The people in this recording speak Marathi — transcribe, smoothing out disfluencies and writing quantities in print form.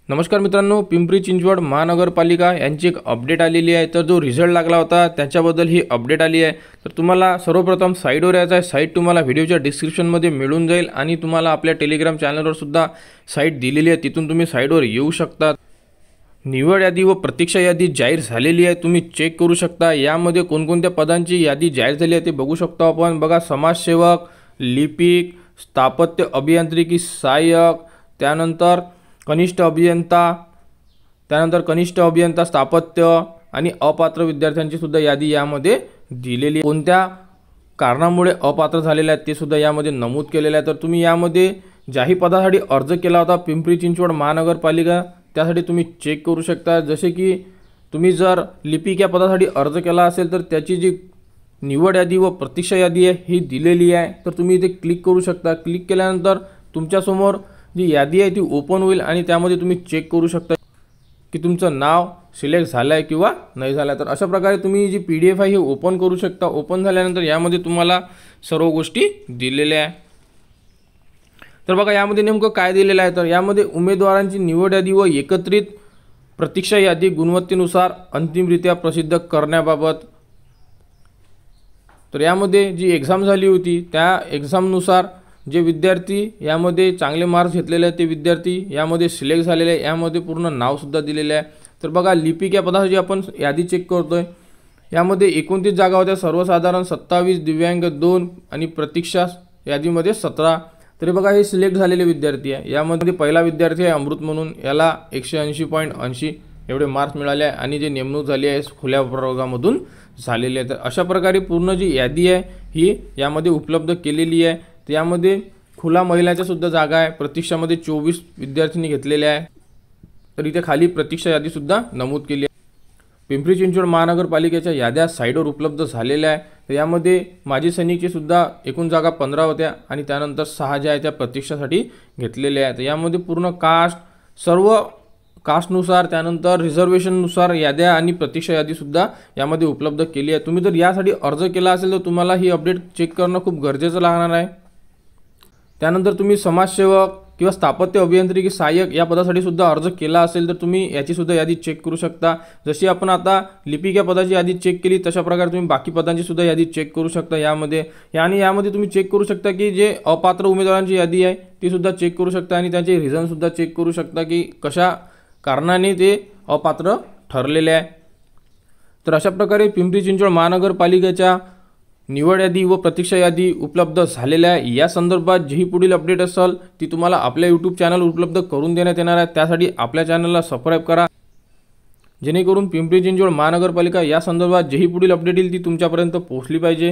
नमस्कार मित्रांनो, पिंपरी चिंचवड महानगरपालिका यांची एक अपडेट आलेली आहे। तर जो रिझल्ट लागला होता त्याच्याबद्दल ही अपडेट आली आहे। तर तुम्हाला सर्वप्रथम साईटवर यायचं आहे। साईट तुम्हाला व्हिडिओच्या डिस्क्रिप्शनमध्ये मिळून जाईल आणि तुम्हाला आपल्या टेलिग्राम चॅनलवर सुद्धा साईट दिलेली आहे, तिथून तुम्ही साईटवर येऊ शकता। निवड यादी व प्रतीक्षा यादी जाहीर झालेली आहे, तुम्ही चेक करू शकता। यामध्ये कोणकोणत्या पदांची यादी जाहीर झाली आहे ते बघू शकतो आपण। बघा, समाजसेवक, लिपिक, स्थापत्य अभियांत्रिकी सहाय्यक, त्यानंतर कनिष्ठ अभियंता स्थापत्य आणि अपात्र विद्यार्थ्यांची सुद्धा यादी यामध्ये दिलेली आहे। कोणत्या कारणामुळे अपात्र झालेले आहेत ते सुद्धा यामध्ये नमूद केलेले आहे। तर तुम्ही यामध्ये ज्याही पदासाठी अर्ज केला होता पिंपरी चिंचवड महानगरपालिका, त्यासाठी तुम्ही चेक करू शकता। जसे की तुम्ही जर लिपिक या पदासाठी अर्ज केला असेल तर त्याची जी निवड यादी व प्रतीक्षा यादी आहे ही दिलेली आहे। तर तुम्ही इथे क्लिक करू शकता। क्लिक केल्यानंतर तुमच्यासमोर जी यादी आहे ती ओपन होईल आणि त्यामध्ये तुम्ही चेक करू शकता की तुमचं नाव सिलेक्ट झालं आहे किंवा नाही झालं आहे। तर अशा प्रकारे तुम्ही जी PDF आहे ही ओपन करू शकता। ओपन झाल्यानंतर यामध्ये तुम्हाला सर्व गोष्टी दिलेल्या आहे। तर बघा, यामध्ये नेमकं काय दिलेलं आहे, तर यामध्ये उमेदवारांची निवड यादी व एकत्रित प्रतीक्षा यादी गुणवत्तेनुसार अंतिमरित्या प्रसिद्ध करण्याबाबत। तर यामध्ये जी एक्झाम झाली होती त्या एक्झामनुसार जे विद्यार्थी यामध्ये चांगले मार्क्स घेतलेले आहेत ते विद्यार्थी यामध्ये सिलेक्ट झालेले आहे, यामध्ये पूर्ण नाव सुद्धा दिलेले आहे। तर बघा, लिपिक या पदासाठी आपण यादी चेक करतोय। यामध्ये 29 जागा होत्या, सर्वसाधारण 27, दिव्यांग 2 आणि प्रतीक्षा यादीमध्ये 17। तरी बघा, हे सिलेक्ट झालेले विद्यार्थी आहे। यामध्ये पहिला विद्यार्थी आहे अमृत म्हणून, याला 180.80 एवढे मार्क्स मिळाले आहे आणि जे नेमणूक झाली आहे खुल्या प्रवर्गामधून झालेली आहे। तर अशा प्रकारे पूर्ण जी यादी आहे ही यामध्ये उपलब्ध केलेली आहे। तर यामध्ये खुला महिलांच्या सुद्धा जागा आहे, प्रतीक्षामध्ये 24 विद्यार्थ्यांनी घेतलेले आहे। तर इथे खाली प्रतीक्षा यादी सुद्धा नमूद केली आहे। पिंपरी चिंचवड महानगरपालिकेच्या याद्या साईटवर उपलब्ध झालेल्या आहे। तर यामध्ये माजी सैनिकची सुद्धा एकूण जागा 15 होत्या आणि त्यानंतर 6 ज्या आहेत त्या प्रतीक्षासाठी घेतलेल्या आहेत। यामध्ये पूर्ण कास्ट, सर्व कास्टनुसार, त्यानंतर रिझर्वेशननुसार याद्या आणि प्रतीक्षा यादी सुद्धा यामध्ये उपलब्ध केली आहे। तुम्ही जर यासाठी अर्ज केला असेल तर तुम्हाला ही अपडेट चेक करणं खूप गरजेचं लागणार आहे। त्यानंतर तुम्ही समाजसेवक किंवा स्थापत्य अभियांत्रिकी सहाय्यक या पदासाठी सुद्धा अर्ज केला असेल तर तुम्ही याची सुद्धा यादी चेक करू शकता। जशी आपण आता लिपिक या पदाची यादी चेक केली तशा प्रकारे तुम्ही बाकी पदांची सुद्धा यादी चेक करू शकता यामध्ये। आणि यामध्ये तुम्ही चेक करू शकता की जे अपात्र उमेदवारांची यादी आहे ती सुद्धा चेक करू शकता आणि त्यांचे रिझन सुद्धा चेक करू शकता की कशा कारणाने ते अपात्र ठरलेले आहे। तर अशा प्रकारे पिंपरी चिंचवड महानगरपालिकेच्या निवड यादी व प्रतीक्षा यादी उपलब्ध झालेल्या आहे। या संदर्भात जी पुढील अपडेट असेल ती तुम्हाला आपल्या YouTube चॅनल उपलब्ध करून देण्यात येणार आहे। त्यासाठी आपल्या चॅनलला सबस्क्राइब करा, जेणेकरून पिंपरी चिंचवड महानगरपालिका या संदर्भात जी पुढील अपडेट येईल ती तुमच्यापर्यंत पोहोचली पाहिजे।